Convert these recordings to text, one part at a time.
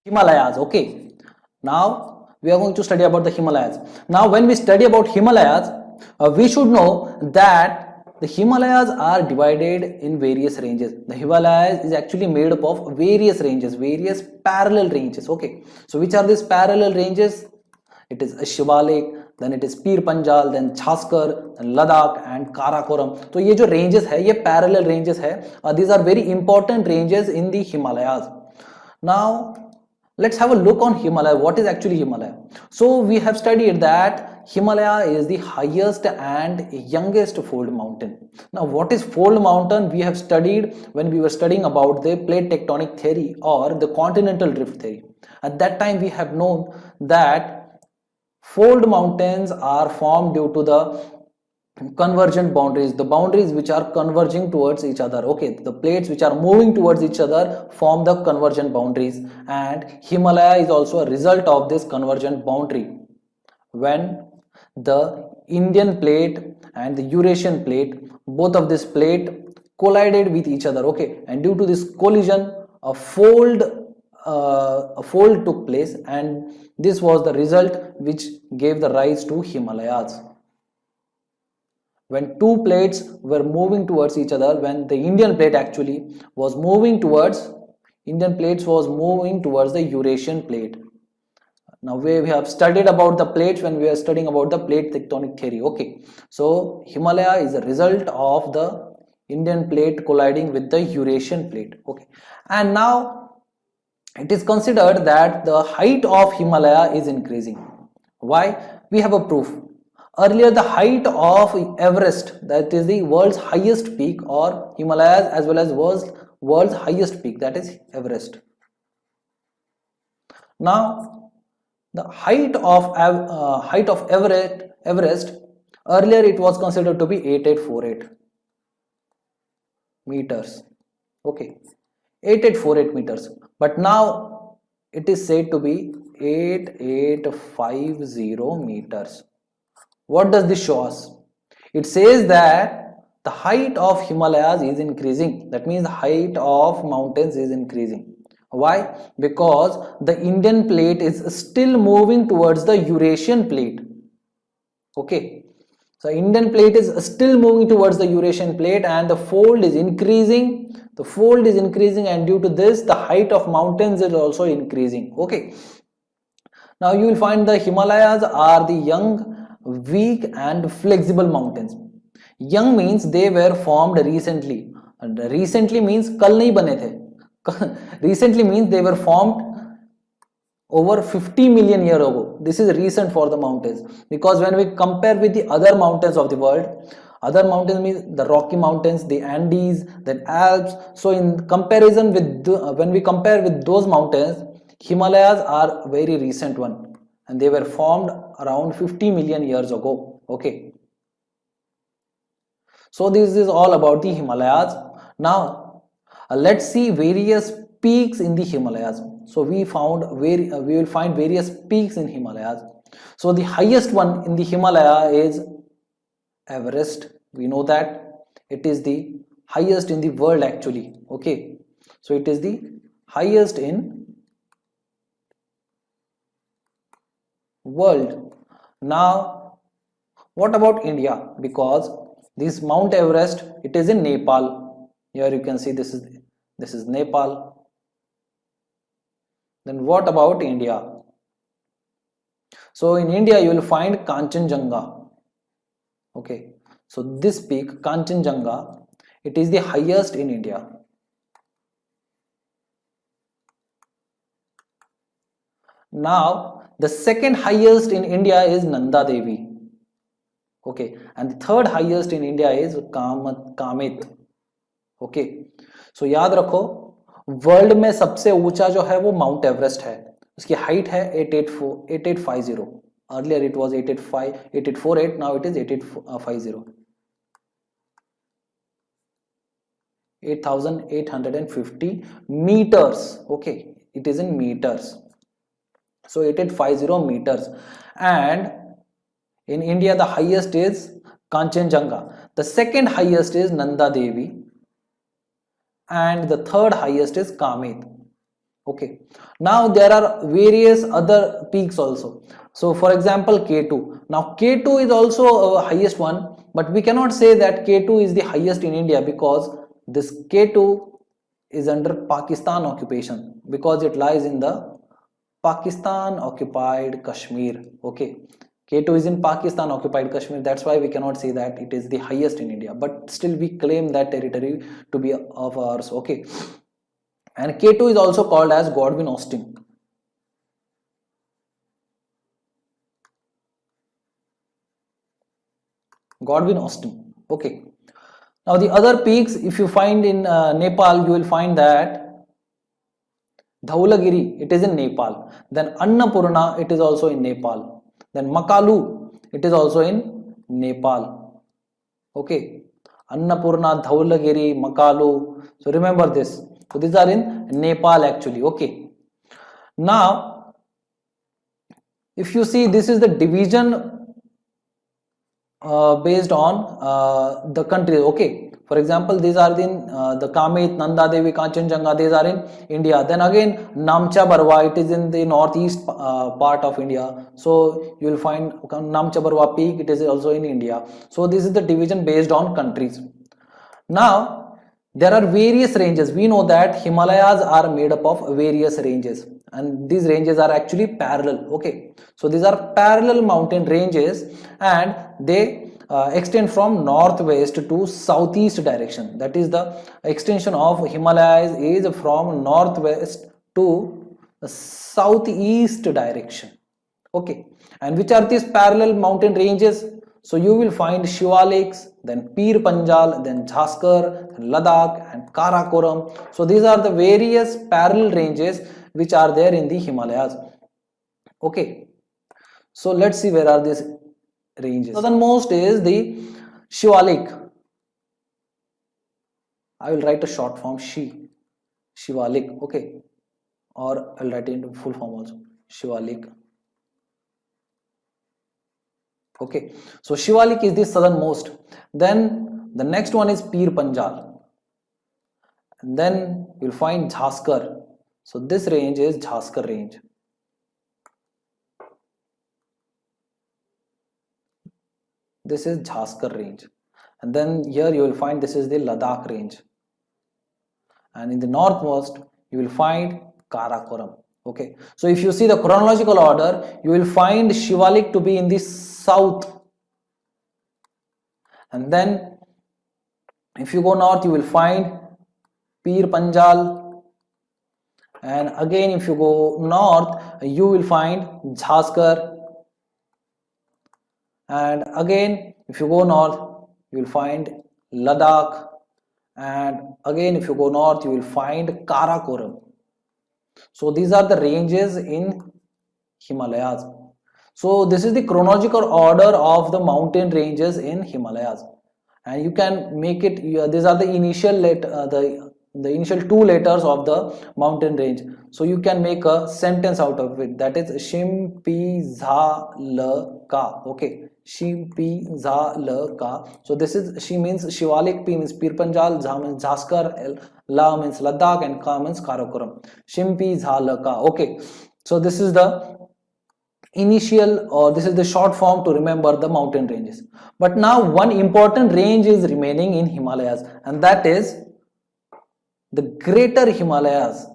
Himalayas. Okay, now we are going to study about the Himalayas. Now when we study about Himalayas, we should know that the Himalayas are divided in various ranges. The Himalayas is actually made up of various ranges, various parallel ranges. Okay, so which are these parallel ranges? It is Shivalik, then it is Pir Panjal, then Chaskar, then Ladakh and Karakoram. So ये जो ranges है, ये parallel ranges है. These are very important ranges in the Himalayas. Now let's have a look on Himalaya. What is actually Himalaya? So we have studied that Himalaya is the highest and youngest fold mountain. Now what is fold mountain? We have studied when we were studying about the plate tectonic theory or the continental drift theory. At that time we have known that fold mountains are formed due to the convergent boundaries, the boundaries which are converging towards each other. Okay, the plates which are moving towards each other form the convergent boundaries, and Himalaya is also a result of this convergent boundary. When the Indian plate and the Eurasian plate, both of this plate collided with each other, okay, and due to this collision a fold took place, and this was the result which gave the rise to Himalayas. When two plates were moving towards each other, when the Indian plate actually was moving towards the Eurasian plate. Now we have studied about the plates when we are studying about the plate tectonic theory. Okay, so Himalaya is a result of the Indian plate colliding with the Eurasian plate. Okay, and now it is considered that the height of Himalaya is increasing. Why? We have a proof. Earlier the height of Everest, that is the world's highest peak, or Himalayas as well as world's highest peak, that is Everest. Now the height of Everest, earlier it was considered to be 8848 meters. Okay, 8848 meters, but now it is said to be 8850 meters. What does this show us? It says that the height of Himalayas is increasing. That means the height of mountains is increasing. Why? Because the Indian plate is still moving towards the Eurasian plate. Okay, so Indian plate is still moving towards the Eurasian plate, and the fold is increasing. The fold is increasing, and due to this the height of mountains is also increasing. Okay, now you will find the Himalayas are the young, weak and flexible mountains. Young means they were formed recently, and recently means kal nahi bane the. Recently means they were formed over 50 million years ago. This is recent for the mountains, because when we compare with the other mountains of the world, other mountains means the Rocky Mountains, the Andes, then Alps. So in comparison with when we compare with those mountains, Himalayas are very recent one, and they were formed around 50 million years ago. Okay, so this is all about the Himalayas. Now let's see various peaks in the Himalayas. So we will find various peaks in Himalayas. So the highest one in the Himalaya is Everest. We know that it is the highest in the world actually. Okay, so it is the highest in world. Now what about India? Because this Mount Everest, it is in Nepal. Here you can see this is Nepal. Then what about India? So in India you will find Kanchenjunga. Okay, so this peak Kanchenjunga, it is the highest in India. Now the second highest in India is Nanda Devi. Okay, and the third highest in India is Kamet. Okay, so याद रखो world में सबसे ऊंचा जो है वो mount Everest है, उसकी हाइट है 8850. Earlier it was 8848, now it is 8850. 8850 meters. Okay, it is in meters. So 8850 meters. And in India the highest is Kanchenjunga. The second highest is Nanda Devi, and the third highest is Kamet. Okay, now there are various other peaks also. So for example, K2. Now K2 is also a highest one, but we cannot say that K2 is the highest in India, because this K2 is under Pakistan occupation, because it lies in the Pakistan occupied Kashmir. Okay, K2 is in Pakistan occupied Kashmir, that's why we cannot say that it is the highest in India, but still we claim that territory to be of ours. Okay, and K2 is also called as Godwin Austen. Godwin Austen. Okay. Now the other peaks, if you find in Nepal, you will find that Dhaulagiri, it is in Nepal. Then Annapurna, it is also in Nepal. Then Makalu, it is also in Nepal. Okay. Annapurna, Dhaulagiri, Makalu. So remember this. So these are in Nepal actually. Okay. Now, if you see, this is the division based on the country. Okay, for example, these are the Kamet, Nanda Devi, Kanchenjunga, these are in India. Then again Namcha Barwa, it is in the northeast part of India, so you will find Namcha Barwa peak, it is also in India. So this is the division based on countries. Now there are various ranges. We know that Himalayas are made up of various ranges, and these ranges are actually parallel. Okay, so these are parallel mountain ranges, and they extend from northwest to southeast direction. That is, the extension of Himalayas is from northwest to southeast direction. Okay, and which are these parallel mountain ranges? So you will find Shivaliks, then Pir Panjal, then Jhaskar, Ladakh and Karakoram. So these are the various parallel ranges which are there in the Himalayas. Okay, so let's see where are these ranges. Southernmost is the Shivalik. I will write a short form Shivalik. Okay, or I'll write it in full form also, Shivalik. Okay, so Shivalik is the southernmost. Then the next one is Pir Panjal, and then you'll find Jhaskar. So this range is Jhaskar range. This is Jhaskar range, and then here you will find this is the Ladakh range, and in the northmost you will find Karakoram. Okay, so if you see the chronological order, you will find Shivalik to be in the south, and then if you go north you will find Pir Panjal, and again if you go north you will find Jhaskar, and again if you go north you will find Ladakh, and again if you go north you will find Karakoram. So these are the ranges in Himalayas. So this is the chronological order of the mountain ranges in Himalayas, and you can make it, these are the initial the initial two letters of the mountain range, so you can make a sentence out of it, that is Shimpizhalaka. Okay, Shimpizhalaka. So this is Shi means Shivalik, P means Pir Panjal, Jha means Jhaskar, La means Ladakh, and Ka means Karakoram. Shimpizhalaka. Okay, so this is the initial, or this is the short form to remember the mountain ranges. But now one important range is remaining in Himalayas, and that is the Greater Himalayas.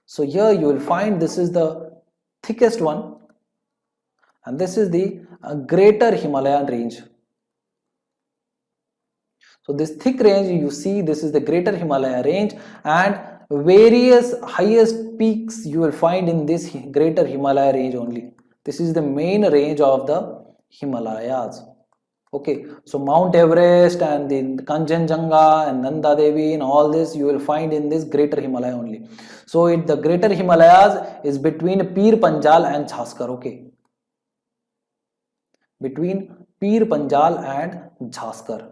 So here you will find this is the thickest one, and this is the Greater Himalayan range. So this thick range you see, this is the Greater Himalaya range, and various highest peaks you will find in this Greater Himalaya range only. This is the main range of the Himalayas. Okay, so Mount Everest and the Kanchenjunga and Nanda Devi and all this you will find in this Greater Himalaya only. So the Greater Himalayas is between Pir Panjal and Jhaskar. Okay, between Pir Panjal and Jhaskar.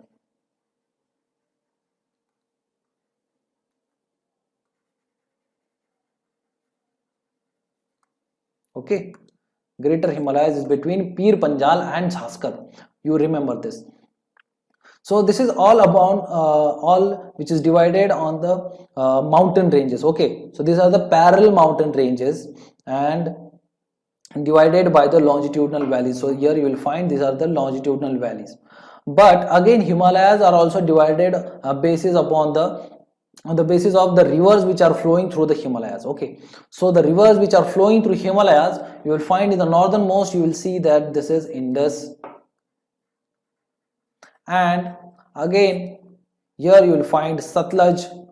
Okay, Greater Himalayas is between Pir Panjal and Jhaskar. You remember this. So this is all about all which is divided on the mountain ranges. Okay, so these are the parallel mountain ranges and divided by the longitudinal valleys. So here you will find these are the longitudinal valleys. But again, Himalayas are also divided basis upon the on the basis of the rivers which are flowing through the Himalayas. Okay, so the rivers which are flowing through Himalayas, you will find in the northernmost, you will see that this is Indus, and again here you will find Satluj,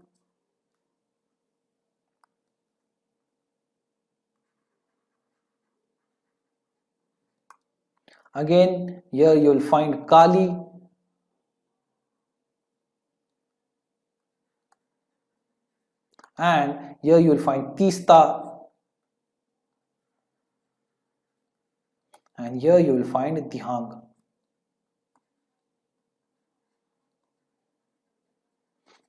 again here you will find Kali, and here you will find Tista, and here you will find Dihang.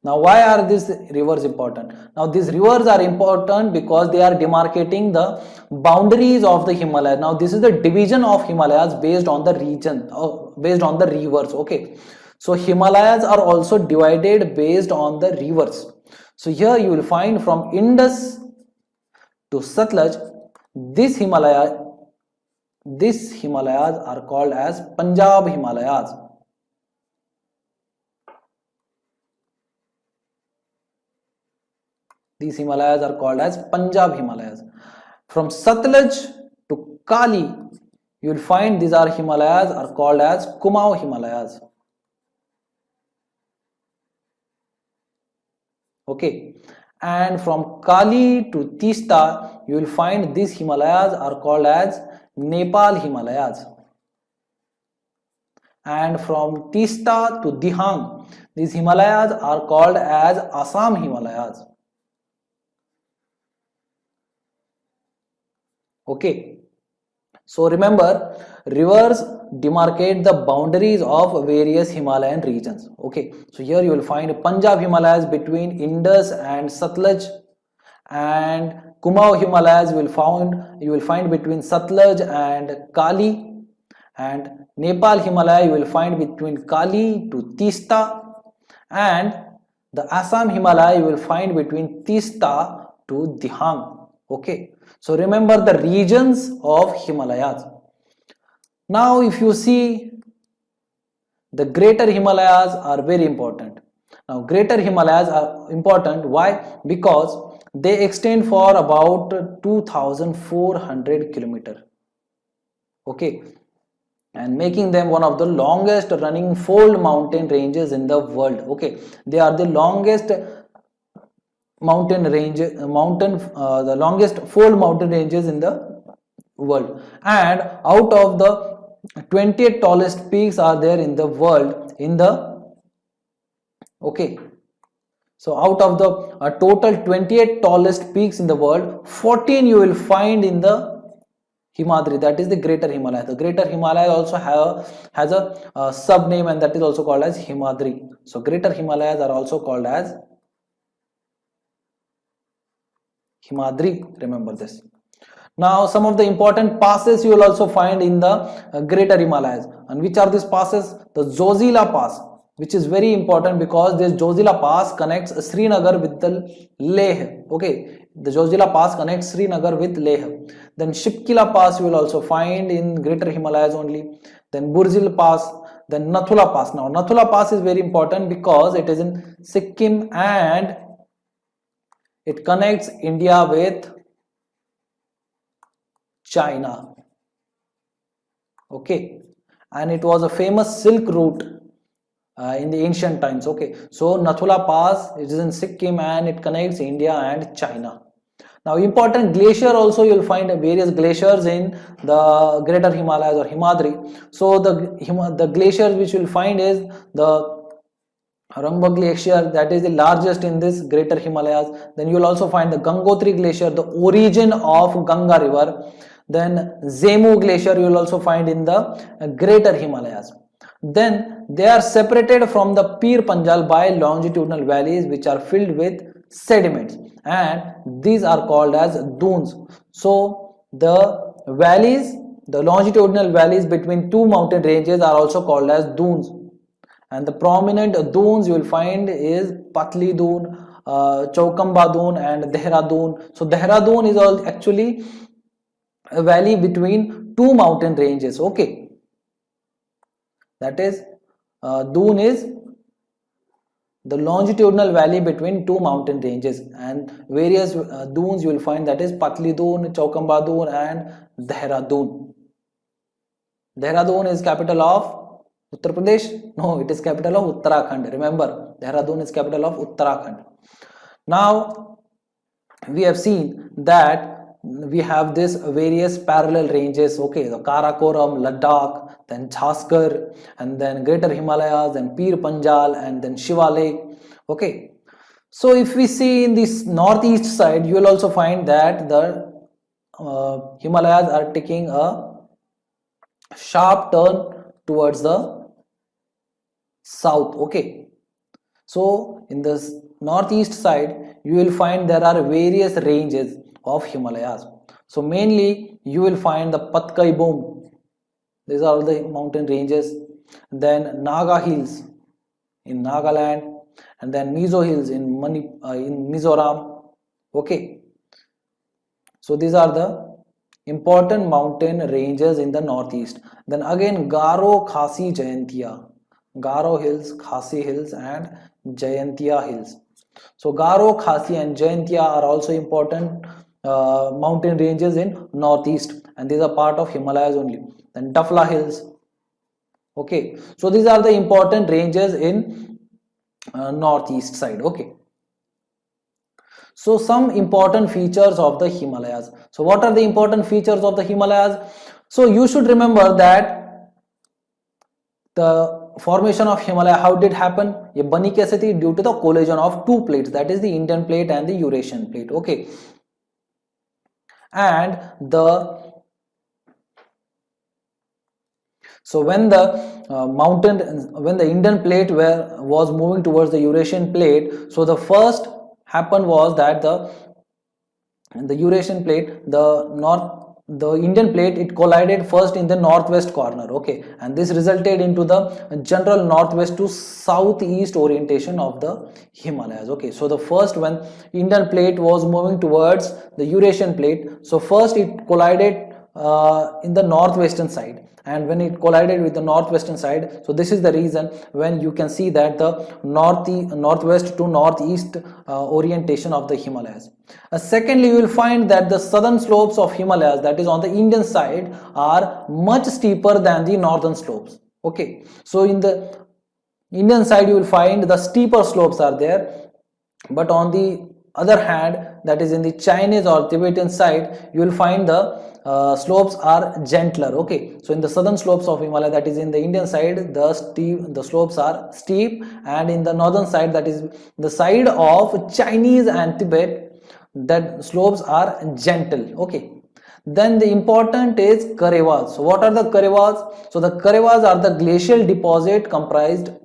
Now, why are these rivers important? Now, these rivers are important because they are demarcating the boundaries of the Himalayas. Now, this is the division of Himalayas based on the region, based on the rivers. Okay, so Himalayas are also divided based on the rivers. So here you will find from Indus to Satluj, this Himalayas are called as Punjab Himalayas. These Himalayas are called as Punjab Himalayas. From Satluj to Kali, you will find these are Himalayas are called as Kumaon Himalayas. Okay, and from Kali to Tista, you will find these Himalayas are called as Nepal Himalayas. And from Tista to Dihang, these Himalayas are called as Assam Himalayas. Okay, so remember, rivers demarcate the boundaries of various Himalayan regions. Okay, so here you will find Punjab Himalayas between Indus and Satluj, and Kumaon Himalayas you will find between Satluj and Kali, and Nepal Himalaya you will find between Kali to Tista, and the Assam Himalaya you will find between Tista to Dihang. Okay, so remember the regions of Himalayas. Now if you see, the greater Himalayas are very important. Now greater Himalayas are important. Why? Because they extend for about 2400 kilometers. Okay, and making them one of the longest running fold mountain ranges in the world. Okay, they are the longest mountain range, the longest fold mountain ranges in the world, and out of the 28 tallest peaks are there in the world in the okay, so out of the total 28 tallest peaks in the world, 14 you will find in the Himadri, that is the greater Himalaya. The greater Himalaya also has a sub name, and that is also called as Himadri. So greater Himalayas are also called as Himadri, remember this. Now some of the important passes you will also find in the greater Himalayas, and which are these passes? The Zojila Pass, which is very important because this Zojila Pass connects Srinagar with the Leh. Okay, the Zojila Pass connects Srinagar with Leh. Then Shipkila Pass you will also find in greater Himalayas only. Then Burjil Pass, then Nathula Pass. Now Nathula Pass is very important because it is in Sikkim and it connects India with China. Okay, and it was a famous silk route in the ancient times. Okay, so Nathula Pass, it is in Sikkim and it connects India and China. Now important glacier also you will find various glaciers in the greater Himalayas or Himadri. So the glaciers which you will find is the Rangba Glacier, that is the largest in this greater Himalayas. Then you will also find the Gangotri Glacier, the origin of Ganga river. Then Zemu Glacier you will also find in the greater Himalayas. Then they are separated from the Pir Panjal by longitudinal valleys which are filled with sediments, and these are called as dunes. So the valleys, the longitudinal valleys between two mountain ranges are also called as dunes, and the prominent dunes you will find is Patli Dune, Chaukamba Dune and Dehradun. So Dehradun is all actually a valley between two mountain ranges. Okay, that is Dune is the longitudinal valley between two mountain ranges, and various dunes you will find, that is Patli Dune, Chaukamba Dune and Dehradun. Dehradun is capital of Uttar Pradesh? No, it is capital of Uttarakhand. Remember, Dehradun is capital of Uttarakhand. Now, we have seen that we have this various parallel ranges, okay, the Karakoram, Ladakh, then Jhaskar, and then Greater Himalayas, and Pir Panjal, and then Shiva Lake, okay. So if we see in this northeast side, you will also find that the Himalayas are taking a sharp turn towards the south, okay. So in this northeast side, you will find there are various ranges of Himalayas. So mainly you will find the Patkai Boom. These are all the mountain ranges. Then Naga Hills in Nagaland, and then Mizo Hills in Mizoram. Okay. So these are the important mountain ranges in the northeast. Then again Garo, Khasi, Jayantia. Garo Hills, Khasi Hills and Jayantia Hills. So Garo, Khasi and Jayantia are also important mountain ranges in northeast, and these are part of Himalayas only. Then Dafla Hills. Okay, so these are the important ranges in northeast side. Okay, so some important features of the Himalayas. So what are the important features of the Himalayas? So you should remember that the formation of Himalaya, how did it happen? ये बनी कैसे थी? Due to the collision of two plates, that is the Indian plate and the Eurasian plate. Okay, and so when the when the Indian plate was moving towards the Eurasian plate, so the first happened was that the Eurasian plate, the Indian plate, it collided first in the northwest corner, okay, and this resulted into the general northwest to southeast orientation of the Himalayas. Okay, so the first, when Indian plate was moving towards the Eurasian plate, so first it collided in the northwestern side, and when it collided with the northwestern side, so this is the reason when you can see that the northwest to northeast orientation of the Himalayas. Secondly, you will find that the southern slopes of Himalayas, that is on the Indian side, are much steeper than the northern slopes. Okay, so in the Indian side you will find the steeper slopes are there, but on the other hand, that is in the Chinese or Tibetan side, you will find the slopes are gentler. Okay, so in the southern slopes of Himalaya, that is in the Indian side, the slopes are steep, and in the northern side, that is the side of Chinese and Tibet, that slopes are gentle. Okay, then the important is Karevas. So what are the Karevas? So the Karevas are the glacial deposit comprising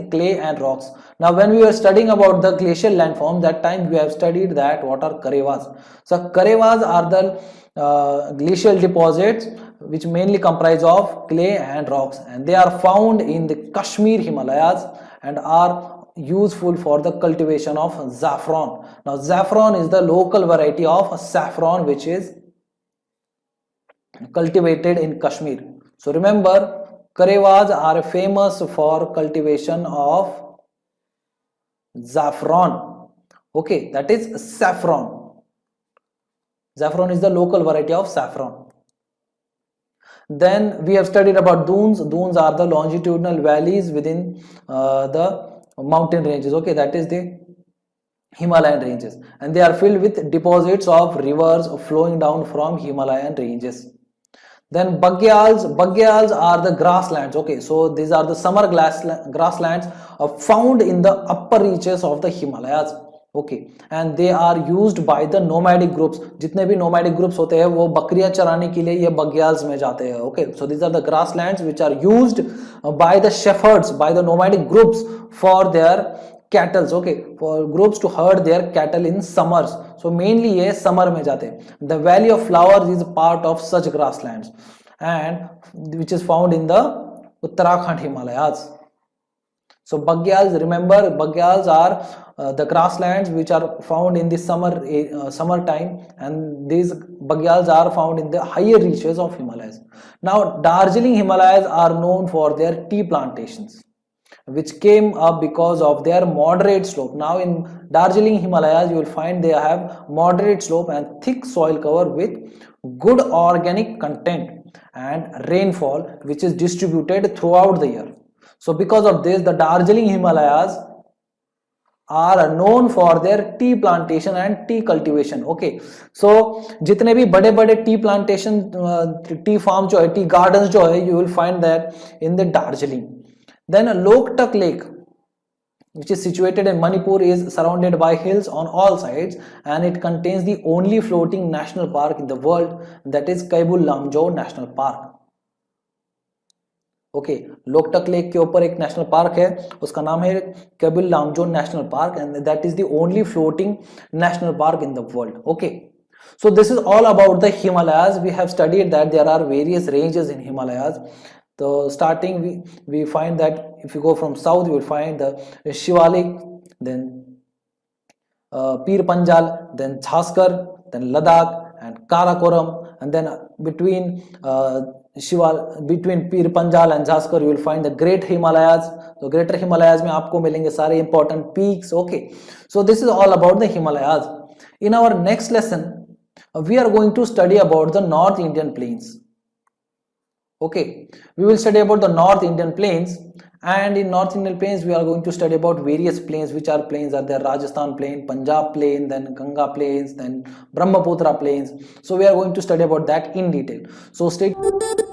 clay and rocks. Now when we were studying about the glacial landform, that time we have studied that what are Karevas. So Karevas are the glacial deposits which mainly comprise of clay and rocks, and they are found in the Kashmir Himalayas and are useful for the cultivation of saffron. Now saffron is the local variety of saffron which is cultivated in Kashmir. So remember, Karevas are famous for cultivation of saffron. Okay, that is saffron. Saffron is the local variety of saffron. Then we have studied about dunes. Dunes are the longitudinal valleys within the mountain ranges. Okay, that is the Himalayan ranges, and they are filled with deposits of rivers flowing down from Himalayan ranges. Then Bagyals are the grasslands. Okay, so these are the summer grasslands found in the upper reaches of the Himalayas. Okay, and they are used by the nomadic groups. जितने भी nomadic groups होते हैं वो बकरियां चराने के लिए ये बग्याल्स में जाते हैं. Okay, so these are the grasslands which are used by the shepherds, by the nomadic groups for their cattle. Okay, for groups to herd their cattle in summers. So mainly ये summer में जाते हैं. The Valley of Flowers is part of such grasslands, and which is found in the Uttarakhand Himalayas. So Bagyals, remember, Bagyals are the grasslands which are found in the summer time, and these Bagyals are found in the higher reaches of Himalayas. Now Darjeeling Himalayas are known for their tea plantations, which came up because of their moderate slope. Now in Darjeeling Himalayas you will find they have moderate slope and thick soil cover with good organic content and rainfall which is distributed throughout the year. So because of this, the Darjeeling Himalayas are known for their tea plantation and tea cultivation. Okay, so जितने भी बड़े बड़े tea plantation, T farm जो है, tea gardens जो है, you will find that in the Darjeeling. Then Loktak Lake, which is situated in Manipur, is surrounded by hills on all sides, and it contains the only floating national park in the world, that is Kaibul Lamjau National Park. Okay, Loktak lake के ऊपर एक national park है, उसका नाम है Keibul Lamjao national park, and that is the only floating national park in the world. Okay, so this is all about the Himalayas. We have studied that there are various ranges in Himalayas. So starting we find that if you go from south you will find the Shivalik, then Pir Panjal, then Jhaskar, then Ladakh and Karakoram, and then between between Pir Panjal and Jhaskar you will find the Great Himalayas. So Greater Himalayas में आपको मिलेंगे सारे important peaks. Okay, so this is all about the Himalayas. In our next lesson we are going to study about the North Indian plains. Okay, we will study about the North Indian plains, and in North Indian plains we are going to study about various plains. Which are plains are there? Rajasthan plain, Punjab plain, then Ganga plains, then Brahmaputra plains. So we are going to study about that in detail. So stay tuned.